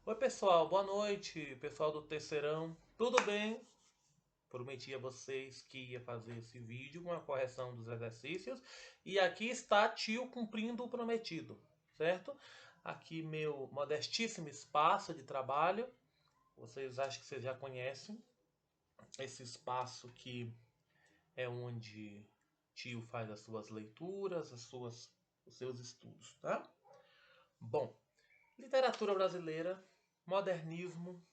Oi pessoal, boa noite, pessoal do Terceirão, tudo bem? Prometi a vocês que ia fazer esse vídeo com a correção dos exercícios e aqui está tio cumprindo o prometido, certo? Aqui meu modestíssimo espaço de trabalho, vocês acham que vocês já conhecem esse espaço que é onde tio faz as suas leituras, os seus estudos, tá? Bom, literatura brasileira, modernismo,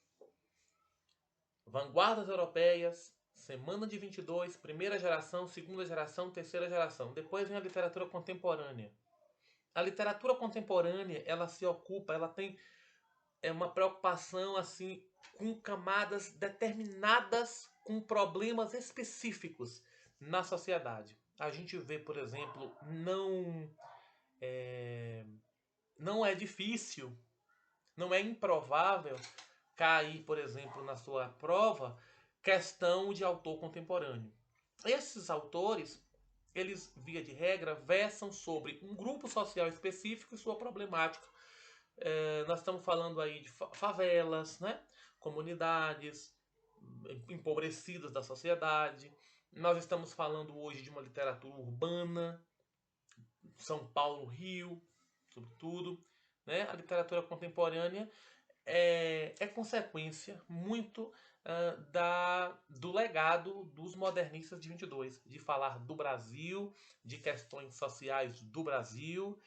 vanguardas europeias, Semana de 22, primeira geração, segunda geração, terceira geração. Depois vem a literatura contemporânea. A literatura contemporânea, ela se ocupa, ela tem uma preocupação assim com camadas determinadas, com problemas específicos na sociedade. A gente vê, por exemplo, não é difícil, não é improvável cair, por exemplo, na sua prova, questão de autor contemporâneo. Esses autores, eles, via de regra, versam sobre um grupo social específico e sua problemática. Nós estamos falando aí de favelas, né? Comunidades empobrecidas da sociedade. Nós estamos falando hoje de uma literatura urbana, São Paulo, Rio, sobretudo. Né? A literatura contemporânea é consequência muito do legado dos modernistas de 22, de falar do Brasil, de questões sociais do Brasil,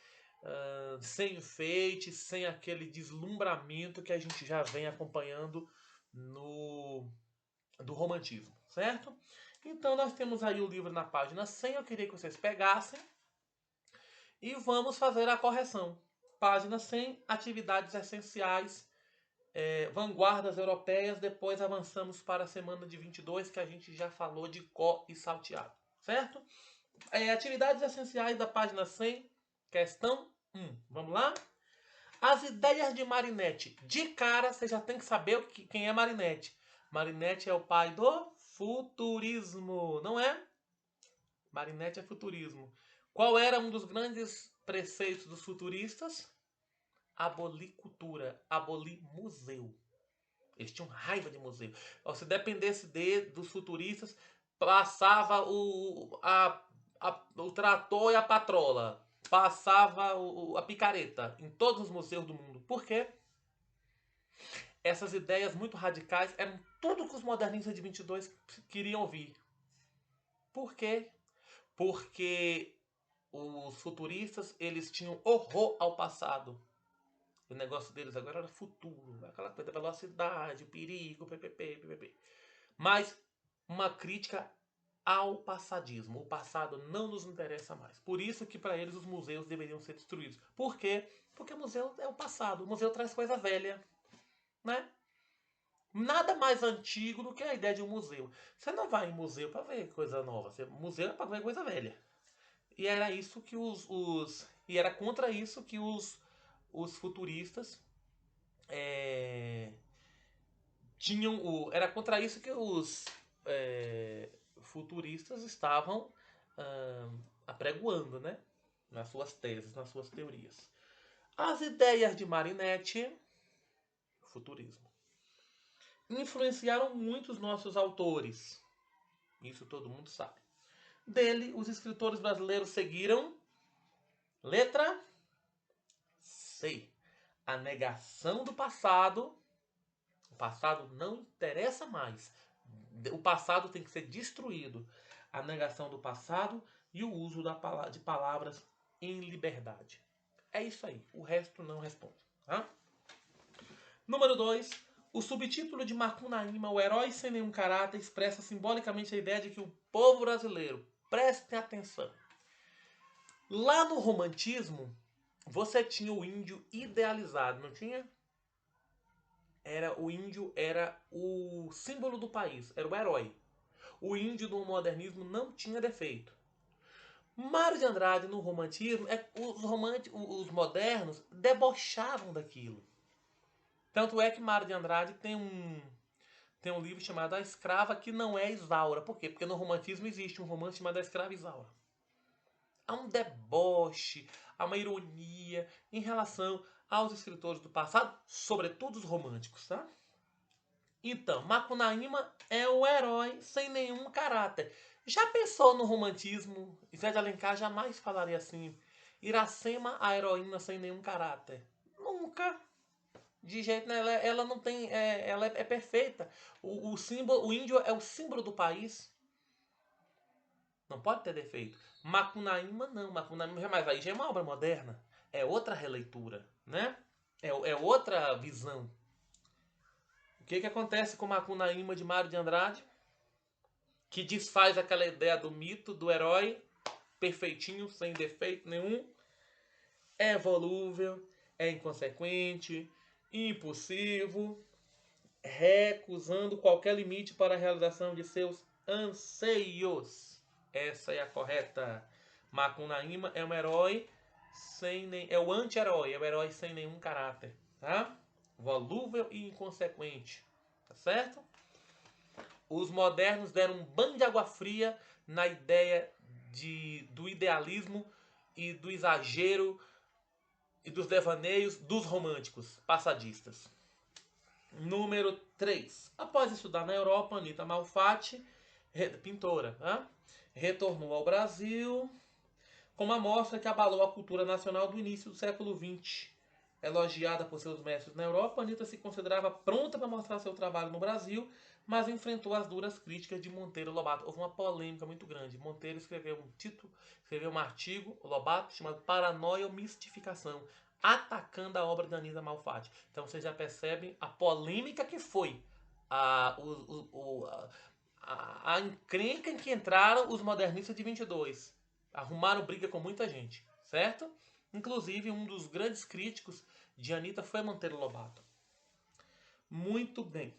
sem enfeite, sem aquele deslumbramento que a gente já vem acompanhando do romantismo, certo? Então nós temos aí o livro na página 100, eu queria que vocês pegassem e vamos fazer a correção. Página 100, atividades essenciais, vanguardas europeias, depois avançamos para a semana de 22, que a gente já falou de có e salteado, certo? Atividades essenciais da página 100, questão 1. Vamos lá? As ideias de Marinetti. De cara, você já tem que saber quem é Marinetti. Marinetti é o pai do futurismo, não é? Marinetti é futurismo. Qual era um dos grandes preceitos dos futuristas? Abolir cultura, abolir museu. Eles tinham raiva de museu. Se dependesse dos futuristas, passava o trator e a patrola. Passava a picareta em todos os museus do mundo. Por quê? Essas ideias muito radicais eram tudo que os modernistas de 22 queriam ouvir. Por quê? Porque os futuristas, eles tinham horror ao passado. O negócio deles agora era futuro, aquela coisa da velocidade, o perigo, ppp. Mas uma crítica ao passadismo. O passado não nos interessa mais. Por isso que para eles os museus deveriam ser destruídos. Por quê? Porque o museu é o passado. O museu traz coisa velha, né? Nada mais antigo do que a ideia de um museu. Você não vai em museu para ver coisa nova. Museu é para ver coisa velha. E era isso que e era contra isso que os futuristas tinham era contra isso que os futuristas estavam apregoando, né? Nas suas teses, nas suas teorias. As ideias de Marinetti, futurismo, influenciaram muito os nossos autores. Isso todo mundo sabe. Dele, os escritores brasileiros seguiram letra C. A negação do passado. O passado não interessa mais. O passado tem que ser destruído. A negação do passado e o uso de palavras em liberdade. É isso aí. O resto não responde. Tá? Número 2. O subtítulo de Macunaíma, o herói sem nenhum caráter, expressa simbolicamente a ideia de que o povo brasileiro, prestem atenção, lá no romantismo, você tinha o índio idealizado, não tinha? O índio era o símbolo do país, era o herói. O índio no modernismo não tinha defeito. Mário de Andrade no romantismo, os modernos debochavam daquilo. Tanto é que Mário de Andrade tem um livro chamado A Escrava que não é Isaura. Por quê? Porque no romantismo existe um romance chamado A Escrava Isaura. Há um deboche, há uma ironia em relação aos escritores do passado, sobretudo os românticos, tá? Então, Macunaíma é o herói sem nenhum caráter. Já pensou no romantismo? Zé de Alencar jamais falaria assim. Iracema, a heroína sem nenhum caráter. Nunca. De jeito nenhum. Ela não tem. Ela é perfeita. O símbolo, o índio é o símbolo do país. Não pode ter defeito. Macunaíma não. Macunaíma jamais. Aí já é uma obra moderna. É outra releitura, né? É outra visão. O que acontece com Macunaíma de Mário de Andrade? Que desfaz aquela ideia do mito, do herói perfeitinho, sem defeito nenhum. É volúvel, é inconsequente, impulsivo, recusando qualquer limite para a realização de seus anseios. Essa é a correta. Macunaíma é um herói sem nem, é o anti-herói, é o herói sem nenhum caráter, tá? Volúvel e inconsequente, tá certo? Os modernos deram um banho de água fria na ideia do idealismo e do exagero e dos devaneios dos românticos passadistas. Número 3. Após estudar na Europa, Anita Malfatti, pintora, retornou ao Brasil com uma mostra que abalou a cultura nacional do início do século XX. Elogiada por seus mestres na Europa, Anita se considerava pronta para mostrar seu trabalho no Brasil, mas enfrentou as duras críticas de Monteiro Lobato. Houve uma polêmica muito grande. Monteiro escreveu um artigo, Lobato, chamado Paranoia ou Mistificação, atacando a obra de Anita Malfatti. Então vocês já percebem a polêmica que foi, a encrenca em que entraram os modernistas de 22. Arrumaram briga com muita gente, certo? Inclusive, um dos grandes críticos de Anita foi Monteiro Lobato. Muito bem.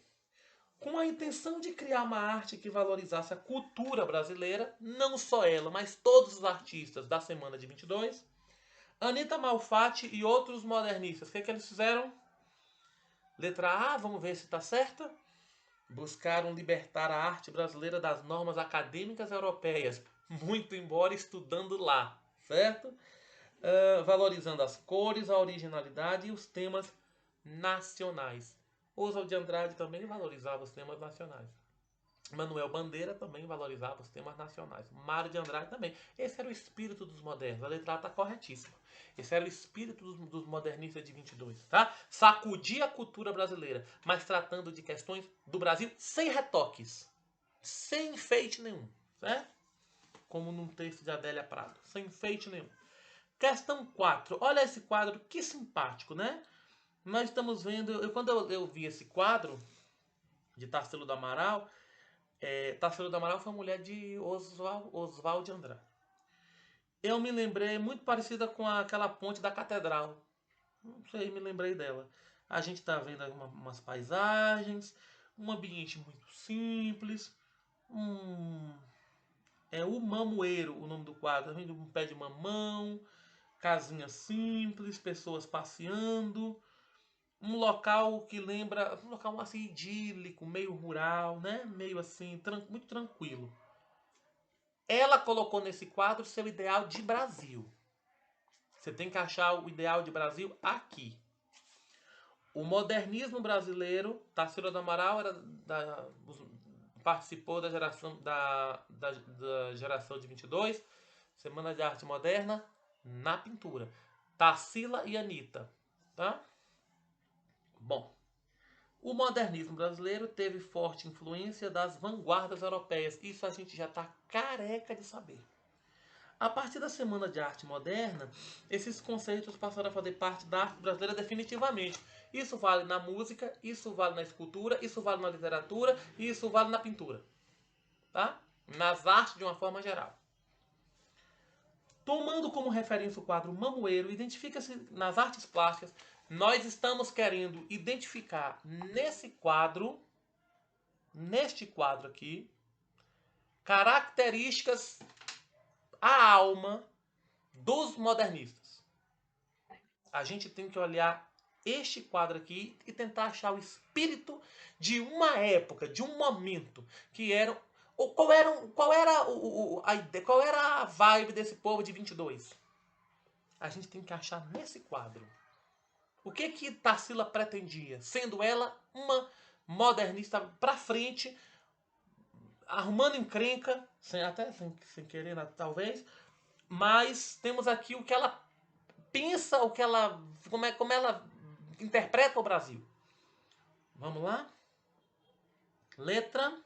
Com a intenção de criar uma arte que valorizasse a cultura brasileira, não só ela, mas todos os artistas da Semana de 22, Anita Malfatti e outros modernistas, o que eles fizeram? Letra A, vamos ver se está certa. Buscaram libertar a arte brasileira das normas acadêmicas europeias, muito embora estudando lá, certo? Valorizando as cores, a originalidade e os temas nacionais. Oswald de Andrade também valorizava os temas nacionais. Manuel Bandeira também valorizava os temas nacionais. Mário de Andrade também. Esse era o espírito dos modernos. A letra está corretíssima. Esse era o espírito dos modernistas de 22. Tá? Sacudir a cultura brasileira, mas tratando de questões do Brasil sem retoques. Sem enfeite nenhum. Certo? Como num texto de Adélia Prado. Sem enfeite nenhum. Questão 4. Olha esse quadro, que simpático, né? Nós estamos vendo... Quando eu vi esse quadro de Tarsila do Amaral... Tarsila do Amaral foi mulher de Oswald de Andrade. Eu me lembrei muito parecida com aquela ponte da catedral. Não sei, me lembrei dela. A gente está vendo umas paisagens, um ambiente muito simples. É o Mamoeiro, o nome do quadro. Um pé de mamão, casinha simples, pessoas passeando. Um local que lembra, um local assim idílico, meio rural, né? Meio assim, muito tranquilo. Ela colocou nesse quadro seu ideal de Brasil. Você tem que achar o ideal de Brasil aqui. O modernismo brasileiro, Tarsila do Amaral participou da geração de 22, Semana de Arte Moderna, na pintura. Tarsila e Anita, tá? Bom, o modernismo brasileiro teve forte influência das vanguardas europeias. Isso a gente já está careca de saber. A partir da Semana de Arte Moderna, esses conceitos passaram a fazer parte da arte brasileira definitivamente. Isso vale na música, isso vale na escultura, isso vale na literatura e isso vale na pintura. Tá? Nas artes de uma forma geral. Tomando como referência o quadro Mamoeiro, identifica-se nas artes plásticas. Nós estamos querendo identificar neste quadro aqui, características, a alma dos modernistas. A gente tem que olhar este quadro aqui e tentar achar o espírito de uma época, de um momento que era... Qual era a vibe desse povo de 22? a gente tem que achar nesse quadro. O que Tarsila pretendia? Sendo ela uma modernista pra frente, arrumando encrenca, sem querer, talvez, mas temos aqui o que ela pensa, como ela interpreta o Brasil. Vamos lá? Letra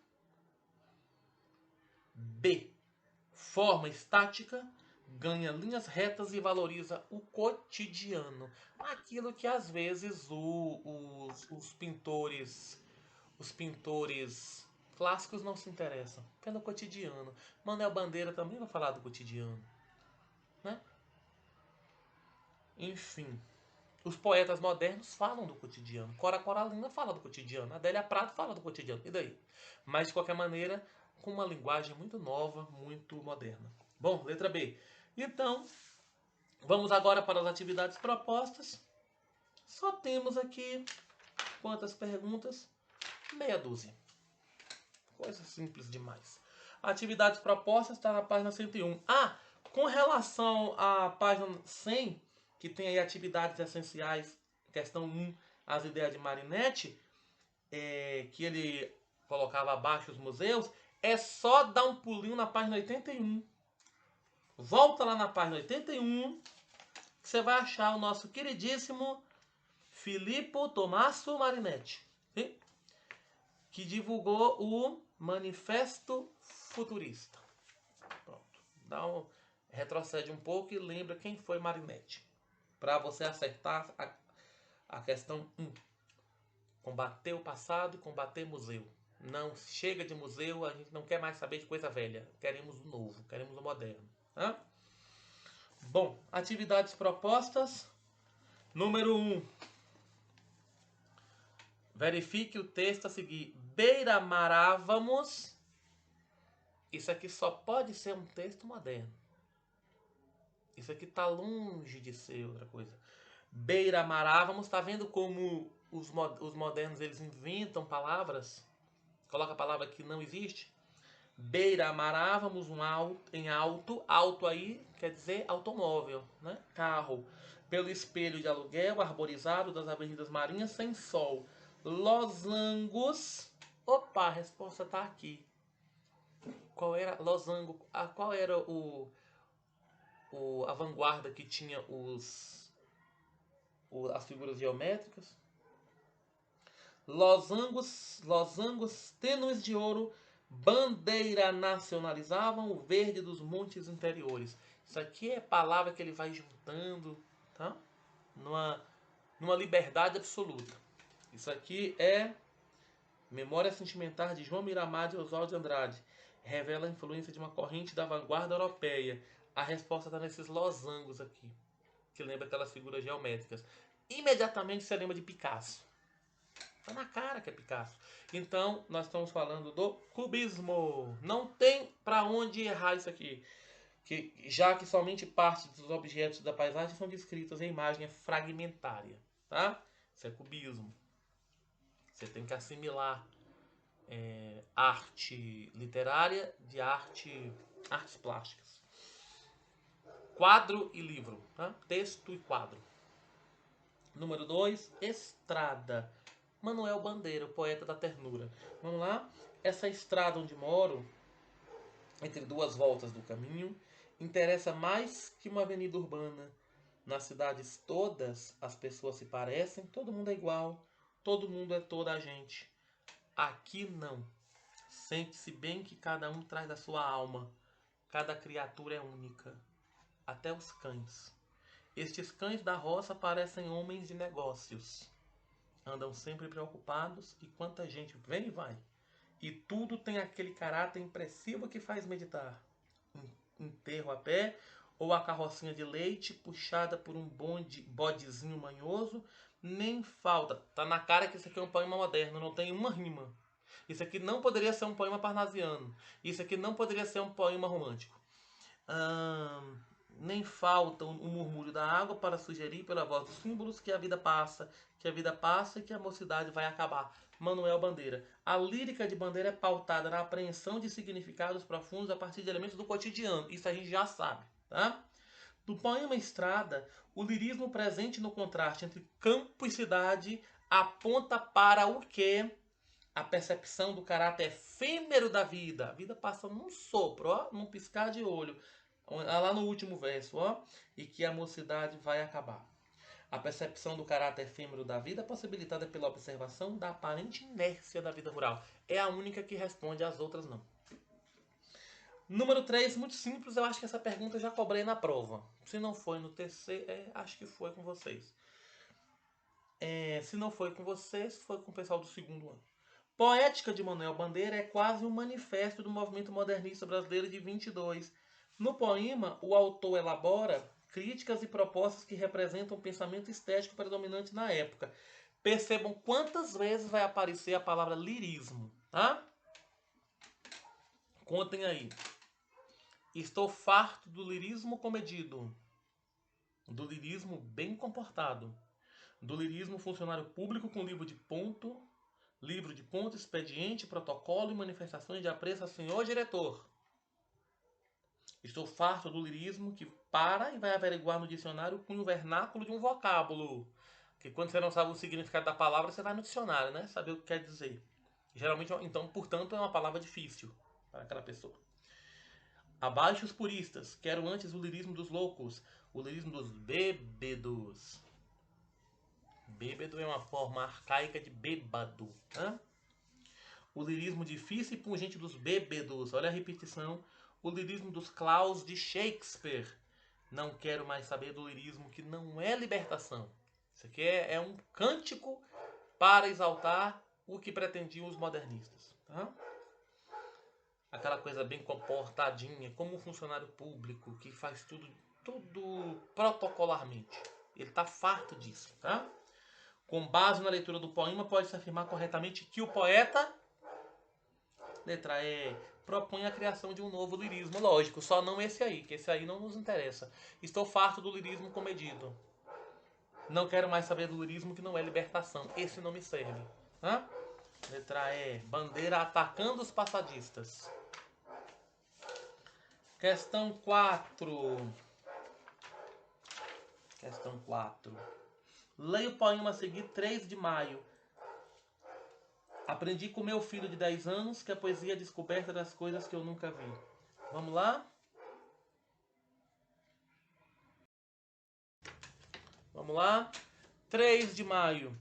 B. Forma estática, ganha linhas retas e valoriza o cotidiano. Aquilo que às vezes os pintores clássicos não se interessam. Pelo cotidiano. Manuel Bandeira também vai falar do cotidiano. Né? Enfim. Os poetas modernos falam do cotidiano. Cora Coralina fala do cotidiano. Adélia Prado fala do cotidiano. E daí? Mas, de qualquer maneira, com uma linguagem muito nova, muito moderna. Bom, letra B. Então, vamos agora para as atividades propostas. Só temos aqui quantas perguntas? Meia dúzia. Coisa simples demais. Atividades propostas está na página 101. Com relação à página 100, que tem aí atividades essenciais, questão 1, as ideias de Marinetti, que ele colocava abaixo os museus, é só dar um pulinho na página 81. Volta lá na página 81, que você vai achar o nosso queridíssimo Filippo Tommaso Marinetti, sim? Que divulgou o Manifesto Futurista. Pronto. Retrocede um pouco e lembra quem foi Marinetti. Para você acertar a questão 1. Combater o passado e combater museu. Não chega de museu, a gente não quer mais saber de coisa velha. Queremos o novo, queremos o moderno. Tá? Bom, atividades propostas. Número 1. Verifique o texto a seguir. Beiramarávamos. Isso aqui só pode ser um texto moderno. Isso aqui está longe de ser outra coisa. Beiramarávamos, tá vendo como os modernos eles inventam palavras? Coloca a palavra que não existe. Beiramarávamos em alto. Alto aí quer dizer automóvel, né? Carro. Pelo espelho de aluguel arborizado das avenidas marinhas sem sol. Losangos. Opa, a resposta está aqui. Qual era losango? Qual era a vanguarda que tinha as figuras geométricas? Losangos tênues de ouro, bandeira nacionalizavam o verde dos montes interiores. Isso aqui é palavra que ele vai juntando, tá? Numa liberdade absoluta. Isso aqui é Memória Sentimental de João Miramar de Oswald de Andrade. Revela a influência de uma corrente da vanguarda europeia. A resposta está nesses losangos aqui, que lembra aquelas figuras geométricas. Imediatamente você lembra de Picasso. Tá na cara que é Picasso. Então, nós estamos falando do cubismo. Não tem para onde errar isso aqui. Já que somente parte dos objetos da paisagem são descritas em imagem fragmentária. Tá? Isso é cubismo. Você tem que assimilar arte literária de artes plásticas. Quadro e livro. Tá? Texto e quadro. Número 2, estrada. Manuel Bandeira, o poeta da ternura. Vamos lá? Essa estrada onde moro, entre duas voltas do caminho, interessa mais que uma avenida urbana. Nas cidades todas, as pessoas se parecem, todo mundo é igual, todo mundo é toda a gente. Aqui não. Sente-se bem que cada um traz a sua alma. Cada criatura é única. Até os cães. Estes cães da roça parecem homens de negócios. Andam sempre preocupados e quanta gente vem e vai. E tudo tem aquele caráter impressivo que faz meditar. Um enterro a pé ou a carrocinha de leite puxada por um bodezinho manhoso, nem falta. Tá na cara que isso aqui é um poema moderno, não tem uma rima. Isso aqui não poderia ser um poema parnasiano. Isso aqui não poderia ser um poema romântico. Nem falta um murmúrio da água para sugerir pela voz dos símbolos que a vida passa e que a mocidade vai acabar. Manuel Bandeira. A lírica de Bandeira é pautada na apreensão de significados profundos a partir de elementos do cotidiano. Isso a gente já sabe, tá? Do poema Estrada, o lirismo presente no contraste entre campo e cidade aponta para o quê? A percepção do caráter efêmero da vida. A vida passa num sopro, ó, num piscar de olho. Lá no último verso, ó, e que a mocidade vai acabar. A percepção do caráter efêmero da vida, possibilitada pela observação da aparente inércia da vida rural. É a única que responde, as outras não. Número 3, muito simples, eu acho que essa pergunta eu já cobrei na prova. Se não foi no terceiro, acho que foi com vocês. Se não foi com vocês, foi com o pessoal do segundo ano. Poética de Manuel Bandeira é quase um manifesto do movimento modernista brasileiro de 22. No poema, o autor elabora críticas e propostas que representam o pensamento estético predominante na época. Percebam quantas vezes vai aparecer a palavra lirismo, tá? Contem aí. Estou farto do lirismo comedido, do lirismo bem comportado, do lirismo funcionário público com livro de ponto, expediente, protocolo e manifestações de apreço ao senhor diretor. Estou farto do lirismo que para e vai averiguar no dicionário o cunho vernáculo de um vocábulo. Que quando você não sabe o significado da palavra, você vai no dicionário, né? Saber o que quer dizer. Geralmente, então, portanto, é uma palavra difícil para aquela pessoa. Abaixo os puristas, quero antes o lirismo dos loucos, o lirismo dos bêbedos. Bêbedo é uma forma arcaica de bêbado. Né? O lirismo difícil e pungente dos bêbedos. Olha a repetição. O lirismo dos claus de Shakespeare. Não quero mais saber do lirismo que não é libertação. Isso aqui é um cântico para exaltar o que pretendiam os modernistas. Tá? Aquela coisa bem comportadinha, como um funcionário público que faz tudo protocolarmente. Ele está farto disso, tá? Com base na leitura do poema, pode-se afirmar corretamente que o poeta, letra E, propõe a criação de um novo lirismo. Lógico, só não esse aí, que esse aí não nos interessa. Estou farto do lirismo comedido. Não quero mais saber do lirismo que não é libertação. Esse não me serve. Tá? Letra E, Bandeira atacando os passadistas. Questão 4. Questão 4. Leia o poema a seguir, 3 de maio. Aprendi com meu filho de 10 anos que a poesia é a descoberta das coisas que eu nunca vi. Vamos lá? Vamos lá? 3 de maio.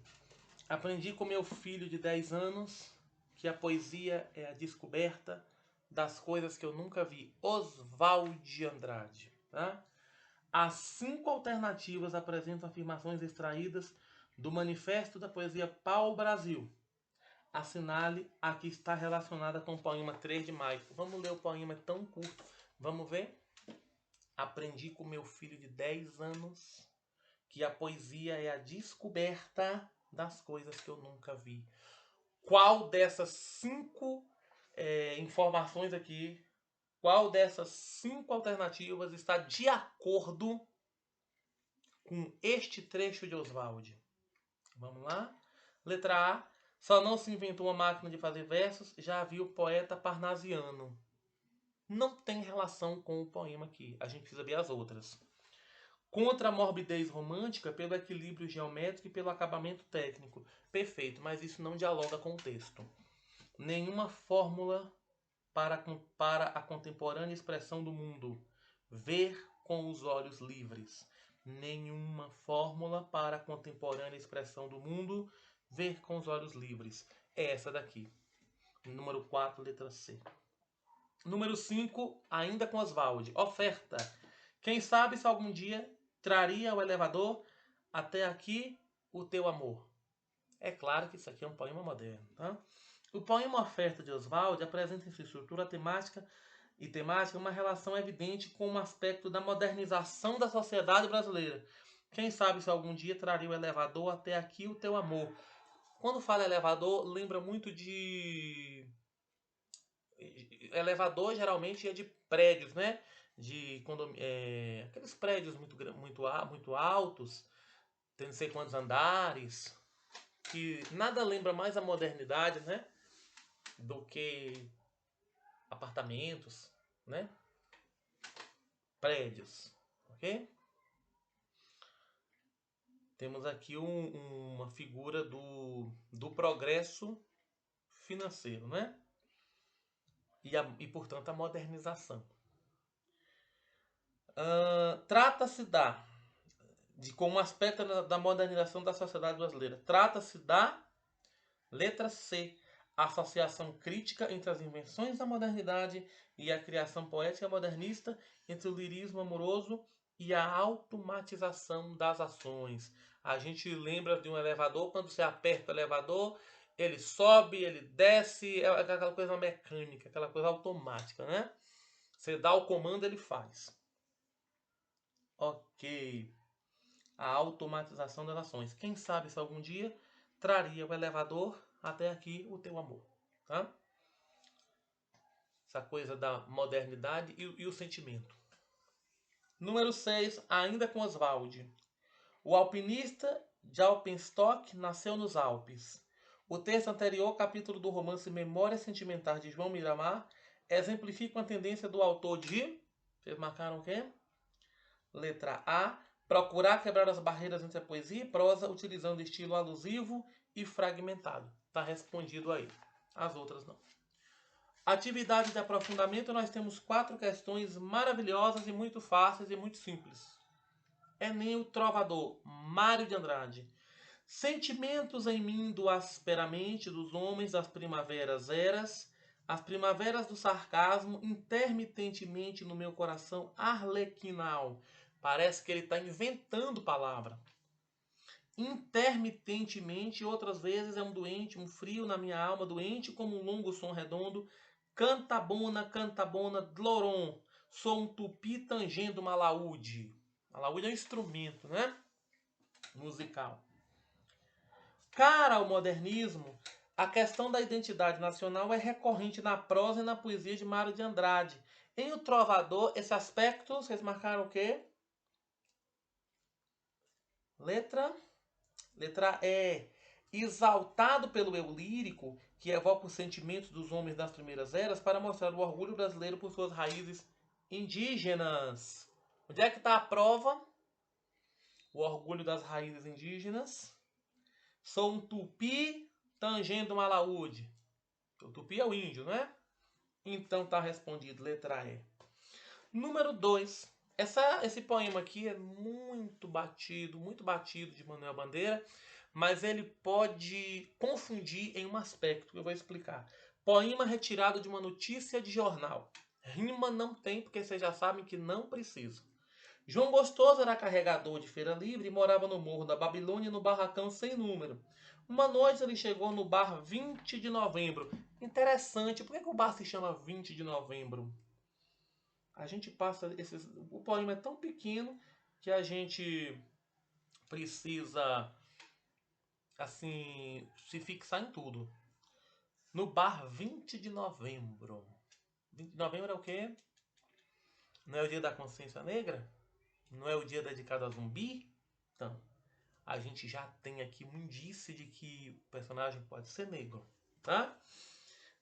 Aprendi com meu filho de 10 anos que a poesia é a descoberta das coisas que eu nunca vi. Oswald de Andrade. Tá? As 5 alternativas apresentam afirmações extraídas do Manifesto da Poesia Pau-Brasil. Assinale a que está relacionada com o poema 3 de maio. Vamos ler o poema, é tão curto. Vamos ver? Aprendi com meu filho de 10 anos que a poesia é a descoberta das coisas que eu nunca vi. Qual dessas 5 informações aqui, qual dessas 5 alternativas está de acordo com este trecho de Oswald? Vamos lá? Letra A. Só não se inventou uma máquina de fazer versos, já havia o poeta parnasiano. Não tem relação com o poema aqui. A gente precisa ver as outras. Contra a morbidez romântica, pelo equilíbrio geométrico e pelo acabamento técnico. Perfeito, mas isso não dialoga com o texto. Nenhuma fórmula para a contemporânea expressão do mundo. Ver com os olhos livres. Nenhuma fórmula para a contemporânea expressão do mundo. Ver com os olhos livres. É essa daqui. Número 4, letra C. Número 5, ainda com Oswald. Oferta. Quem sabe se algum dia traria o elevador até aqui o teu amor. É claro que isso aqui é um poema moderno. Tá? O poema Oferta de Oswald apresenta em sua estrutura temática uma relação evidente com um aspecto da modernização da sociedade brasileira. Quem sabe se algum dia traria o elevador até aqui o teu amor. Quando fala elevador, lembra muito de... Elevador geralmente é de prédios, né? De aqueles prédios muito altos, tem não sei quantos andares, que nada lembra mais a modernidade, né? Do que apartamentos, né? Prédios, ok? Temos aqui uma figura do progresso financeiro, né? E portanto, a modernização. Trata-se como aspecto da modernização da sociedade brasileira. Trata-se da letra C, associação crítica entre as invenções da modernidade e a criação poética modernista, entre o lirismo amoroso e a automatização das ações. A gente lembra de um elevador, quando você aperta o elevador, ele sobe, ele desce, é aquela coisa mecânica, aquela coisa automática, né? Você dá o comando, ele faz. Ok. A automatização das ações. Quem sabe se algum dia traria o elevador até aqui o teu amor, tá? Essa coisa da modernidade e o sentimento. Número 6, ainda com Oswald. O alpinista de Alpenstock nasceu nos Alpes. O texto anterior, capítulo do romance Memórias Sentimentais de João Miramar, exemplifica uma tendência do autor de... Vocês marcaram o quê? Letra A. Procurar quebrar as barreiras entre a poesia e prosa, utilizando estilo alusivo e fragmentado. Está respondido aí. As outras não. Atividade de aprofundamento, nós temos 4 questões maravilhosas e muito fáceis e muito simples. Enem, o Trovador, Mário de Andrade. Sentimentos em mim do asperamente dos homens das primaveras eras, as primaveras do sarcasmo, intermitentemente no meu coração arlequinal. Parece que ele está inventando palavra. Intermitentemente, outras vezes é um doente, um frio na minha alma, doente como um longo som redondo. Cantabona, dloron. Sou um tupi tangendo uma alaúde. Alaúde é um instrumento, né? Musical. Cara ao modernismo, a questão da identidade nacional é recorrente na prosa e na poesia de Mário de Andrade. Em O Trovador, esse aspecto, vocês marcaram o quê? Letra E. Exaltado pelo eu lírico, que evoca os sentimentos dos homens das primeiras eras para mostrar o orgulho brasileiro por suas raízes indígenas. Onde é que está a prova? O orgulho das raízes indígenas. Sou um tupi tangendo um alaúde. O tupi é o índio, né? Então está respondido, letra E. Número 2. Esse poema aqui é muito batido de Manuel Bandeira, mas ele pode confundir em um aspecto que eu vou explicar. Poema retirado de uma notícia de jornal. Rima não tem, porque vocês já sabem que não precisa. João Gostoso era carregador de feira livre e morava no Morro da Babilônia, no barracão sem número. Uma noite ele chegou no bar 20 de novembro. Interessante, por que o bar se chama 20 de novembro? A gente passa esses... O poema é tão pequeno que a gente precisa, assim, se fixar em tudo. No bar 20 de novembro. 20 de novembro é o quê? Não é o dia da consciência negra? Não é o dia dedicado a zumbi? Então, a gente já tem aqui um indício de que o personagem pode ser negro, tá?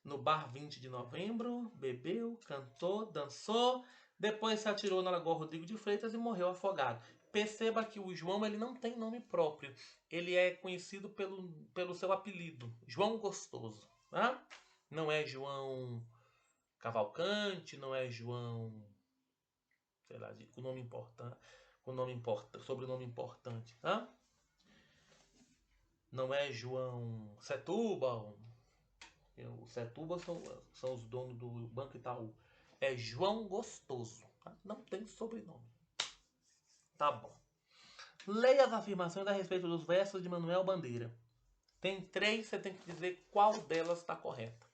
No bar 20 de novembro, bebeu, cantou, dançou, depois se atirou na Lagoa Rodrigo de Freitas e morreu afogado. Perceba que o João ele não tem nome próprio. Ele é conhecido pelo seu apelido, João Gostoso. Tá? Não é João Cavalcante, não é João, sei lá, com nome importante, sobrenome importante. Tá? Não é João Setúbal. O Setúbal são os donos do Banco Itaú. É João Gostoso. Tá? Não tem sobrenome. Tá bom. Leia as afirmações a respeito dos versos de Manuel Bandeira. Tem 3, você tem que dizer qual delas está correta.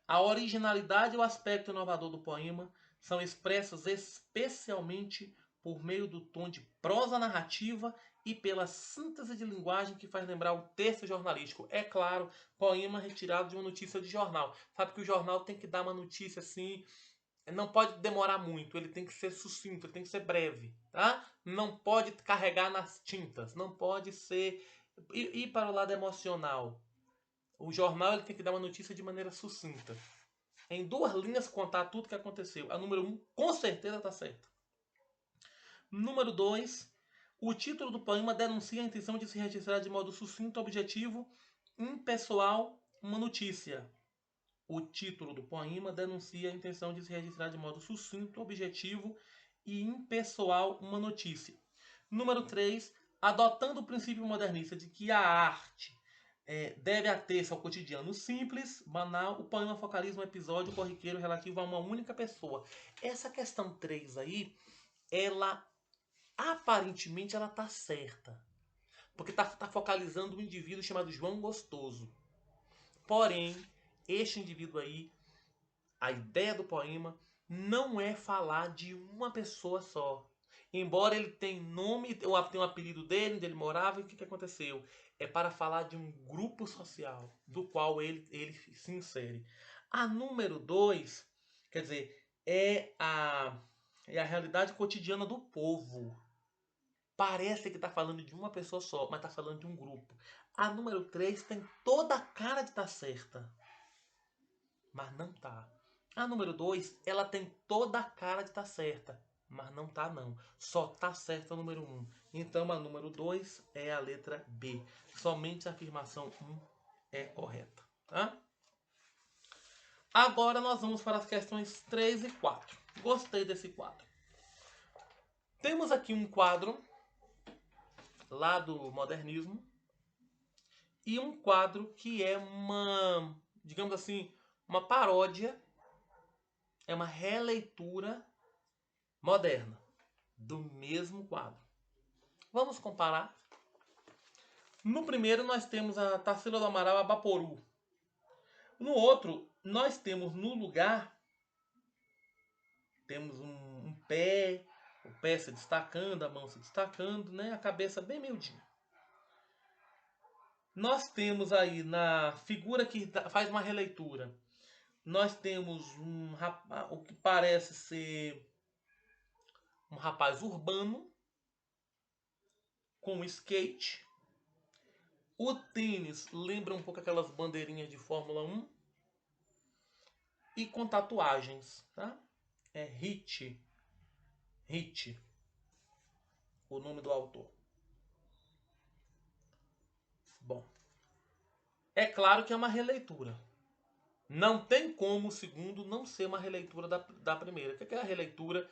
A originalidade e o aspecto inovador do poema são expressos especialmente por meio do tom de prosa narrativa e pela síntese de linguagem que faz lembrar o texto jornalístico. É claro, poema retirado de uma notícia de jornal. Sabe que o jornal tem que dar uma notícia assim, não pode demorar muito, ele tem que ser sucinto, ele tem que ser breve, tá? Não pode carregar nas tintas, não pode ser... Ir para o lado emocional. O jornal ele tem que dar uma notícia de maneira sucinta. Em 2 linhas contar tudo o que aconteceu. A número 1 com certeza está certa. Número 2. O título do poema denuncia a intenção de se registrar de modo sucinto, objetivo, impessoal, uma notícia. O título do poema denuncia a intenção de se registrar de modo sucinto, objetivo e impessoal uma notícia. Número 3. Adotando o princípio modernista de que a arte deve ater-se ao cotidiano simples, banal, o poema focaliza um episódio corriqueiro relativo a uma única pessoa. Essa questão 3 aí, ela aparentemente ela tá certa. Porque tá focalizando um indivíduo chamado João Gostoso. Porém, este indivíduo aí, a ideia do poema não é falar de uma pessoa só. Embora ele tenha nome, tenha um apelido dele, onde ele morava, e o que aconteceu? É para falar de um grupo social do qual ele se insere. A número 2, quer dizer, é a realidade cotidiana do povo. Parece que está falando de uma pessoa só, mas está falando de um grupo. A número 3 tem toda a cara de estar certa, mas não tá. A número 2, ela tem toda a cara de estar certa, mas não tá não. Só tá certa a número 1. Então a número 2 é a letra B. Somente a afirmação 1 é correta. Tá? Agora nós vamos para as questões 3 e 4. Gostei desse quadro. Temos aqui um quadro lá do modernismo e um quadro que é uma, digamos assim, uma paródia, é uma releitura moderna do mesmo quadro. Vamos comparar. No primeiro nós temos a Tarsila do Amaral Abaporu. No outro nós temos no lugar, temos um pé, o pé se destacando, a mão se destacando, né? A cabeça bem miudinha. Nós temos aí na figura que faz uma releitura, nós temos o que parece ser um rapaz urbano com skate. O tênis lembra um pouco aquelas bandeirinhas de Fórmula 1 e com tatuagens, tá? É Hit, o nome do autor. Bom, é claro que é uma releitura. Não tem como o segundo não ser uma releitura da primeira. O que é a releitura?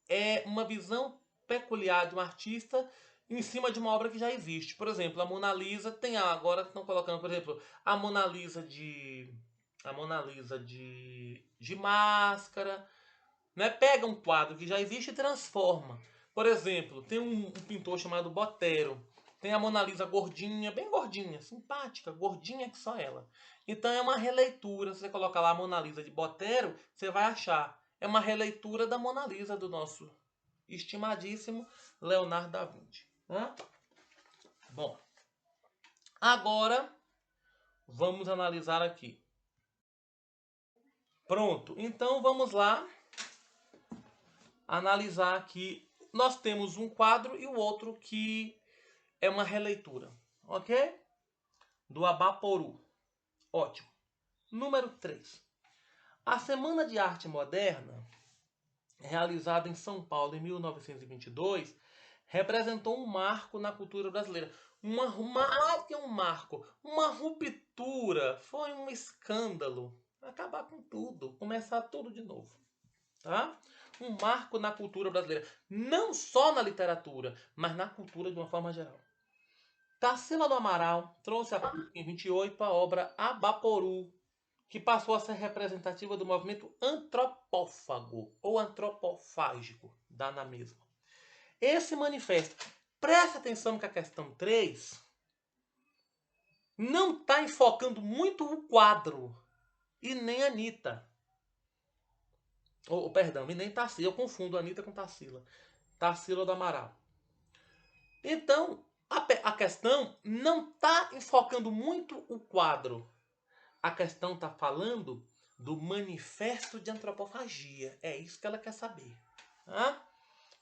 É uma visão peculiar de um artista em cima de uma obra que já existe. Por exemplo, a Mona Lisa tem agora estão colocando, por exemplo, a Mona Lisa de máscara, né? Pega um quadro que já existe e transforma. Por exemplo, tem um pintor chamado Botero. Tem a Mona Lisa gordinha, bem gordinha, simpática, gordinha que só ela. Então é uma releitura. Se você colocar lá a Mona Lisa de Botero, você vai achar. É uma releitura da Mona Lisa do nosso estimadíssimo Leonardo da Vinci. Né? Bom, agora vamos analisar aqui. Pronto, então vamos lá analisar aqui. Nós temos um quadro e o outro que é uma releitura, ok? Do Abaporu. Ótimo. Número 3. A Semana de Arte Moderna, realizada em São Paulo em 1922, representou um marco na cultura brasileira. Um marco, uma ruptura, foi um escândalo. Acabar com tudo, começar tudo de novo. Tá? Um marco na cultura brasileira. Não só na literatura, mas na cultura de uma forma geral. Tarsila do Amaral trouxe em 28 a obra Abaporu, que passou a ser representativa do movimento antropófago ou antropofágico, dá na mesma. Esse manifesto, presta atenção que a questão 3 não está enfocando muito o quadro e nem a Anitta. Perdão, e nem Tarsila. Eu confundo a Anitta com Tarsila. Tarsila do Amaral. Então, a questão não está enfocando muito o quadro. A questão está falando do manifesto de antropofagia. É isso que ela quer saber. Tá?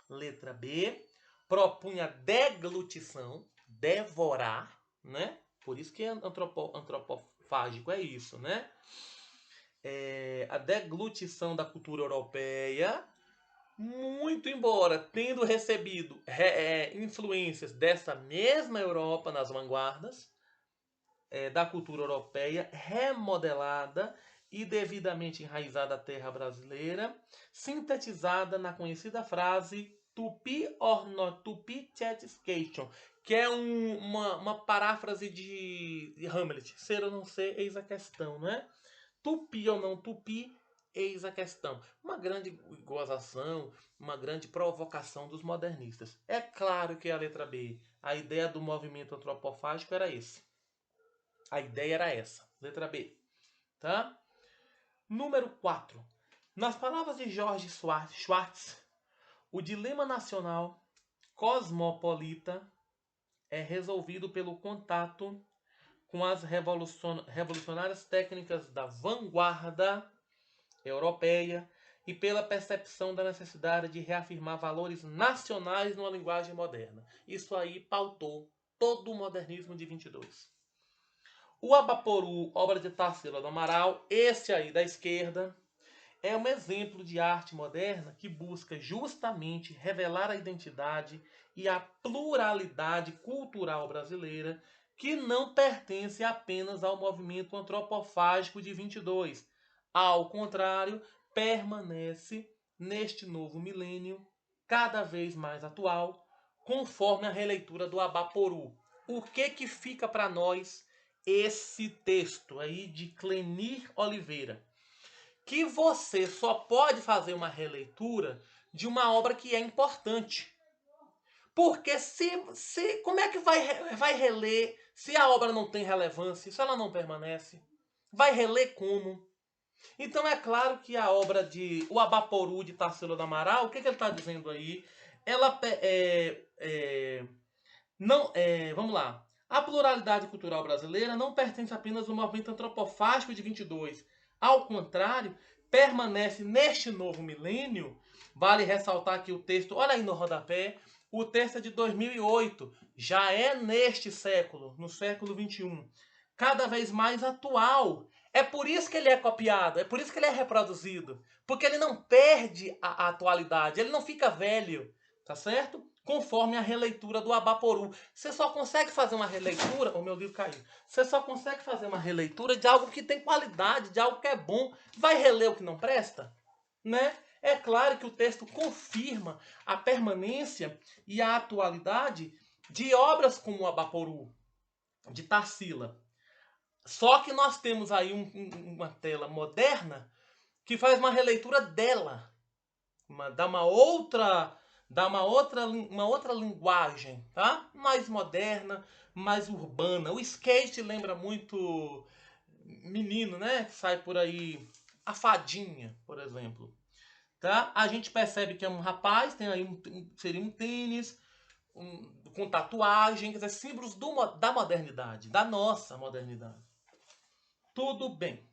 Letra B. Propunha deglutição, devorar, né? Por isso que é antropofágico é isso, né? A deglutição da cultura europeia muito embora tendo recebido influências dessa mesma Europa nas vanguardas, da cultura europeia, remodelada e devidamente enraizada à terra brasileira, sintetizada na conhecida frase Tupi or not Tupi Chat-Station, que é uma paráfrase de Hamlet. Ser ou não ser, eis a questão, não é? Tupi ou não tupi, eis a questão. Uma grande gozação, uma grande provocação dos modernistas. É claro que a letra B, a ideia do movimento antropofágico era esse. A ideia era essa. Letra B. Tá? Número 4. Nas palavras de Jorge Schwartz, o dilema nacional cosmopolita é resolvido pelo contato com as revolucionárias técnicas da vanguarda europeia e pela percepção da necessidade de reafirmar valores nacionais numa linguagem moderna. Isso aí pautou todo o modernismo de 22. O Abaporu, obra de Tarsila do Amaral, esse aí da esquerda, é um exemplo de arte moderna que busca justamente revelar a identidade e a pluralidade cultural brasileira, que não pertence apenas ao movimento antropofágico de 22. Ao contrário, permanece neste novo milênio, cada vez mais atual, conforme a releitura do Abaporu. O que fica para nós esse texto aí de Clenir Oliveira? Que você só pode fazer uma releitura de uma obra que é importante. Porque como é que vai reler se a obra não tem relevância, se ela não permanece? Vai reler como? Então é claro que a obra de O Abaporu de Tarsila do Amaral, o que ele está dizendo aí? Ela não, vamos lá. A pluralidade cultural brasileira não pertence apenas ao movimento antropofágico de 22. Ao contrário, permanece neste novo milênio. Vale ressaltar que o texto, olha aí no rodapé, o texto é de 2008, já é neste século, no século 21, cada vez mais atual. É por isso que ele é copiado, é por isso que ele é reproduzido, porque ele não perde a atualidade, ele não fica velho, tá certo? Conforme a releitura do Abaporu. Você só consegue fazer uma releitura, o meu livro caiu. Você só consegue fazer uma releitura de algo que tem qualidade, de algo que é bom. Vai reler o que não presta? Né? É claro que o texto confirma a permanência e a atualidade de obras como o Abaporu, de Tarsila. Só que nós temos aí uma tela moderna que faz uma releitura dela, dá uma outra linguagem, tá? Mais moderna, mais urbana. O skate lembra muito menino, né? Que sai por aí, a fadinha, por exemplo. Tá? A gente percebe que é um rapaz, tem aí seria um tênis, com tatuagem, quer dizer, símbolos da modernidade, da nossa modernidade. Tudo bem.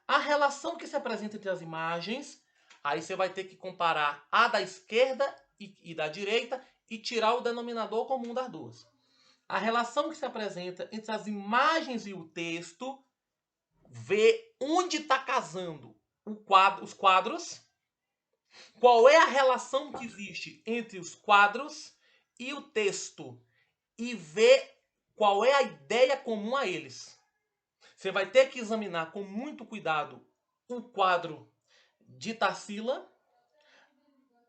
A relação que se apresenta entre as imagens, aí você vai ter que comparar a da esquerda e da direita e tirar o denominador comum das duas. A relação que se apresenta entre as imagens e o texto, vê onde está casando os quadros, qual é a relação que existe entre os quadros e o texto, e vê qual é a ideia comum a eles. Você vai ter que examinar com muito cuidado o quadro de Tarsila,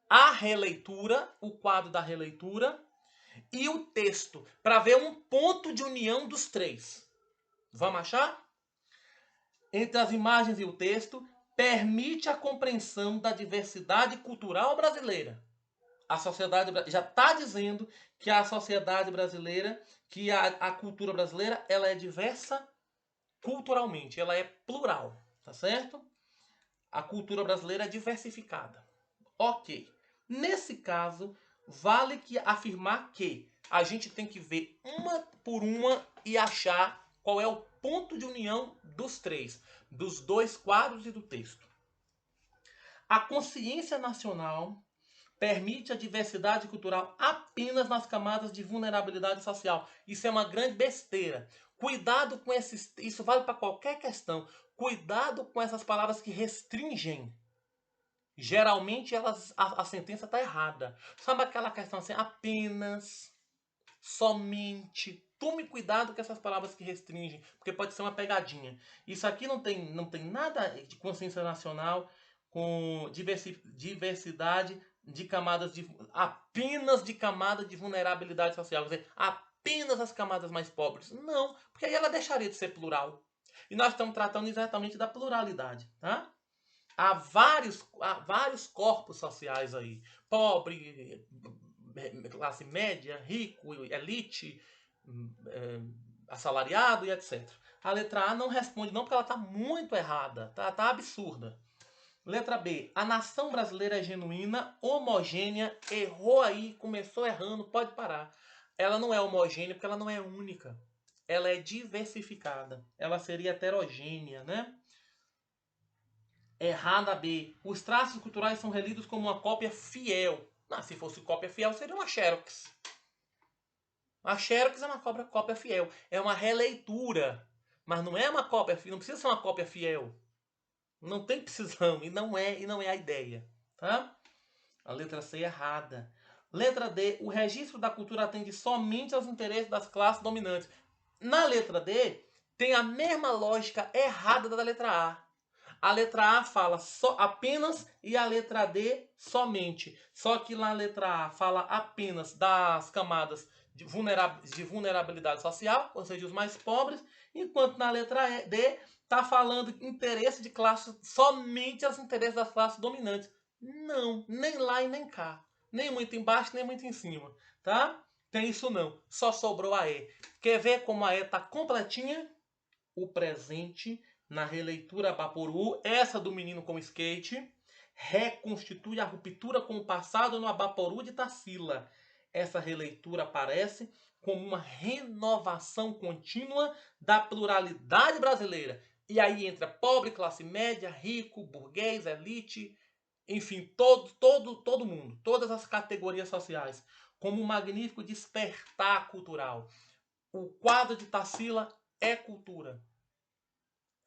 a releitura, o quadro da releitura e o texto, para ver um ponto de união dos três. Vamos achar? Entre as imagens e o texto, permite a compreensão da diversidade cultural brasileira. A sociedade já está dizendo que a sociedade brasileira, que a cultura brasileira, ela é diversa culturalmente, ela é plural, tá certo? A cultura brasileira é diversificada. Ok. Nesse caso, vale que afirmar que a gente tem que ver uma por uma e achar qual é o ponto de união dos três, dos dois quadros e do texto. A consciência nacional permite a diversidade cultural apenas nas camadas de vulnerabilidade social. Isso é uma grande besteira. Cuidado com esses... Isso vale para qualquer questão. Cuidado com essas palavras que restringem. Geralmente a sentença está errada. Sabe aquela questão assim, apenas, somente. Tome cuidado com essas palavras que restringem, porque pode ser uma pegadinha. Isso aqui não tem nada de consciência nacional com diversidade de camadas apenas de camada de vulnerabilidade social. Quer dizer, apenas as camadas mais pobres. Não, porque aí ela deixaria de ser plural. E nós estamos tratando exatamente da pluralidade, tá? Há vários corpos sociais aí. Pobre, classe média, rico, elite, assalariado e etc. A letra A não responde não porque ela está muito errada, tá absurda. Letra B, a nação brasileira é genuína, homogênea, errou aí, começou errando, pode parar. Ela não é homogênea porque ela não é única. Ela é diversificada. Ela seria heterogênea, né? Errada B. Os traços culturais são relidos como uma cópia fiel. Não, se fosse cópia fiel, seria uma Xerox. A Xerox é uma cópia fiel. É uma releitura. Mas não é uma cópia fiel. Não precisa ser uma cópia fiel. Não tem precisão. E não é a ideia. Tá? A letra C é errada. Letra D. O registro da cultura atende somente aos interesses das classes dominantes. Na letra D, tem a mesma lógica errada da letra A. A letra A fala só apenas e a letra D somente. Só que na letra A fala apenas das camadas de vulnerabilidade social, ou seja, os mais pobres, enquanto na letra D está falando interesse de classe, somente os interesses das classes dominantes. Não, nem lá e nem cá. Nem muito embaixo, nem muito em cima. Tá? Tem isso não. Só sobrou a E. Quer ver como a E está completinha? O presente na releitura Abaporu, essa do menino com skate, reconstitui a ruptura com o passado no Abaporu de Tarsila. Essa releitura aparece como uma renovação contínua da pluralidade brasileira. E aí entra pobre, classe média, rico, burguês, elite, enfim, todo mundo, todas as categorias sociais, como um magnífico despertar cultural. O quadro de Tarsila é cultura.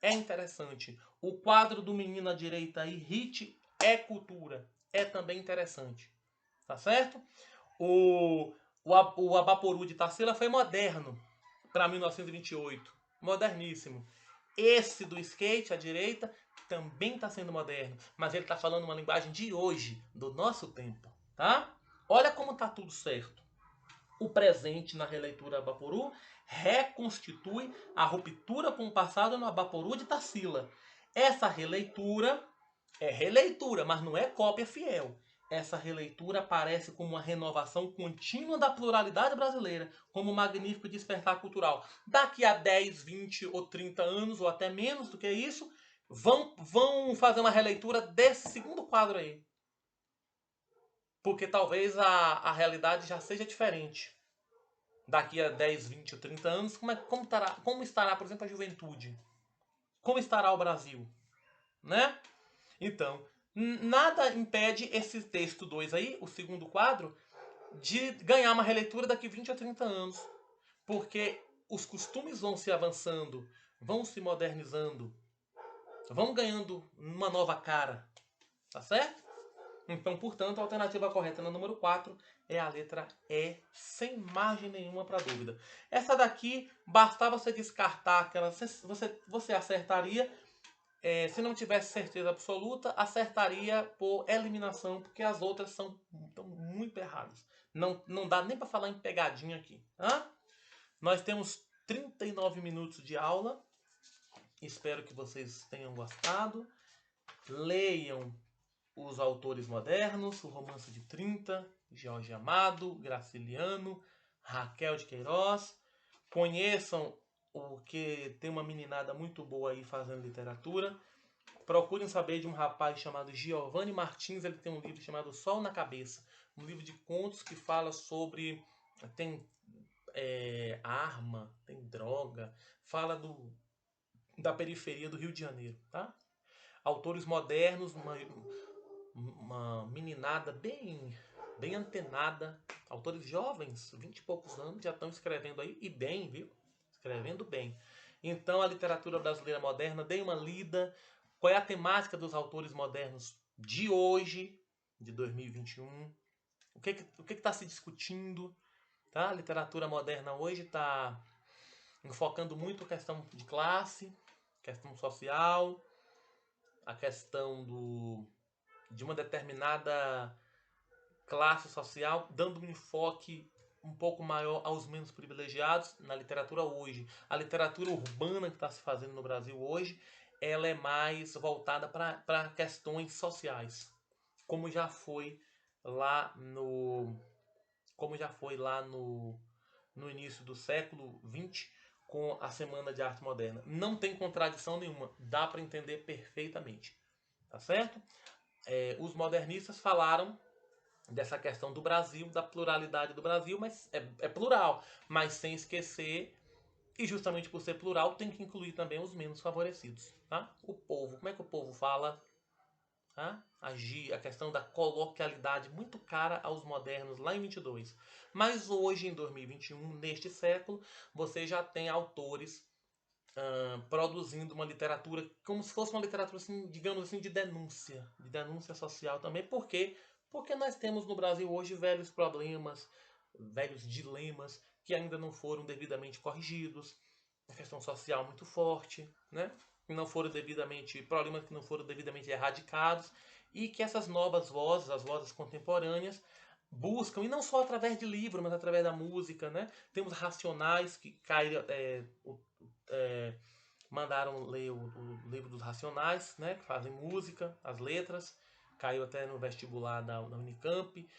É interessante. O quadro do menino à direita aí, Hit, é cultura. É também interessante. Tá certo? O Abaporu de Tarsila foi moderno para 1928. Moderníssimo. Esse do skate à direita também está sendo moderno, mas ele está falando uma linguagem de hoje, do nosso tempo, tá? Olha como tá tudo certo. O presente na releitura Abaporu reconstitui a ruptura com o passado no Abaporu de Tarsila. Essa releitura é releitura, mas não é cópia fiel. Essa releitura aparece como uma renovação contínua da pluralidade brasileira, como um magnífico despertar cultural. Daqui a 10, 20 ou 30 anos, ou até menos do que isso, vão fazer uma releitura desse segundo quadro aí. Porque talvez a realidade já seja diferente. Daqui a 10, 20 ou 30 anos, como estará, por exemplo, a juventude? Como estará o Brasil? Né? Então, nada impede esse texto 2 aí, o segundo quadro, de ganhar uma releitura daqui 20 a 30 anos. Porque os costumes vão se avançando, vão se modernizando, vão ganhando uma nova cara. Tá certo? Então, portanto, a alternativa correta no número 4 é a letra E, sem margem nenhuma para dúvida. Essa daqui, bastava você descartar aquela... Você acertaria, se não tivesse certeza absoluta, acertaria por eliminação, porque as outras estão muito erradas. Não dá nem para falar em pegadinha aqui. Tá? Nós temos 39 minutos de aula. Espero que vocês tenham gostado. Leiam os autores modernos, o Romance de 30, Jorge Amado, Graciliano, Raquel de Queiroz. Conheçam o que tem uma meninada muito boa aí fazendo literatura. Procurem saber de um rapaz chamado Giovanni Martins. Ele tem um livro chamado Sol na Cabeça. Um livro de contos que fala sobre... Tem arma, tem droga. Fala da periferia do Rio de Janeiro, tá? Autores modernos, uma meninada bem antenada, autores jovens, 20 e poucos anos, já estão escrevendo aí, e bem, viu? Escrevendo bem. Então, a literatura brasileira moderna, dê uma lida. Qual é a temática dos autores modernos de hoje, de 2021. O que está se discutindo? Tá? A literatura moderna hoje está enfocando muito a questão de classe, questão social, a questão de uma determinada classe social, dando um enfoque um pouco maior aos menos privilegiados na literatura hoje. A literatura urbana que está se fazendo no Brasil hoje, ela é mais voltada para questões sociais, como já foi lá no início do século XX, com a Semana de Arte Moderna. Não tem contradição nenhuma, dá para entender perfeitamente, tá certo? Os modernistas falaram dessa questão do Brasil, da pluralidade do Brasil, mas é plural, mas sem esquecer, e justamente por ser plural, tem que incluir também os menos favorecidos, tá? O povo, como é que o povo fala? Tá? A questão da coloquialidade muito cara aos modernos lá em 22. Mas hoje, em 2021, neste século, você já tem autores produzindo uma literatura como se fosse uma literatura, assim, digamos assim, de denúncia social também. Por quê? Porque nós temos no Brasil hoje velhos problemas, velhos dilemas que ainda não foram devidamente corrigidos, a questão social muito forte, né? Problemas que não foram devidamente erradicados, e que essas novas vozes, as vozes contemporâneas, buscam, e não só através de livro, mas através da música, né? Temos Racionais que caíram, mandaram ler o livro dos Racionais, né? Que fazem música, as letras, caiu até no vestibular da Unicamp.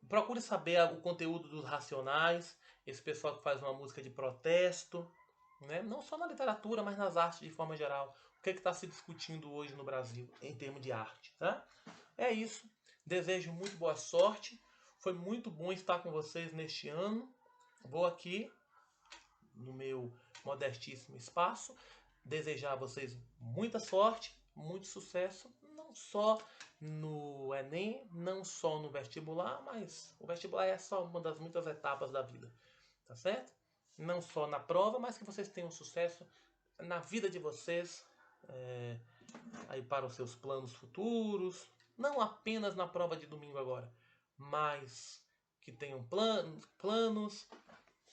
Procure saber o conteúdo dos Racionais, esse pessoal que faz uma música de protesto, né? Não só na literatura, mas nas artes de forma geral. O que está se discutindo hoje no Brasil em termos de arte, tá? É isso. Desejo muito boa sorte. Foi muito bom estar com vocês neste ano. Vou aqui, no meu modestíssimo espaço, desejar a vocês muita sorte, muito sucesso, não só no Enem, não só no vestibular, mas o vestibular é só uma das muitas etapas da vida, tá certo? Não só na prova, mas que vocês tenham sucesso na vida de vocês, aí para os seus planos futuros, não apenas na prova de domingo agora, mas que tenham planos,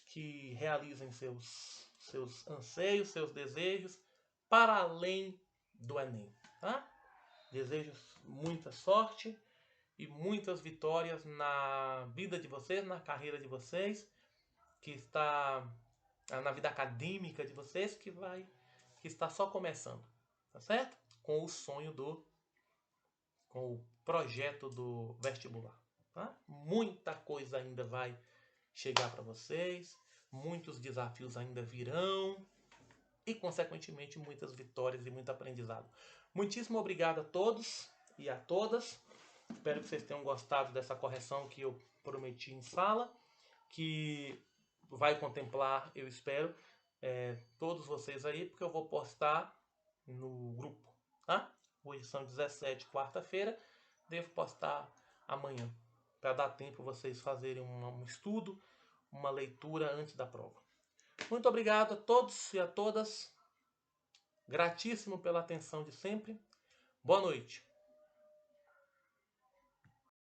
que realizem seus anseios, seus desejos, para além do Enem. Tá? Desejo muita sorte e muitas vitórias na vida de vocês, na carreira de vocês, que está na vida acadêmica de vocês, que está só começando, tá certo? Com o sonho com o projeto do vestibular. Tá? Muita coisa ainda vai chegar para vocês, muitos desafios ainda virão e, consequentemente, muitas vitórias e muito aprendizado. Muitíssimo obrigado a todos e a todas. Espero que vocês tenham gostado dessa correção que eu prometi em sala, que vai contemplar, eu espero, todos vocês aí, porque eu vou postar no grupo, tá? Hoje são 17, quarta-feira, devo postar amanhã, para dar tempo vocês fazerem um estudo, uma leitura antes da prova. Muito obrigado a todos e a todas. Gratíssimo pela atenção de sempre. Boa noite.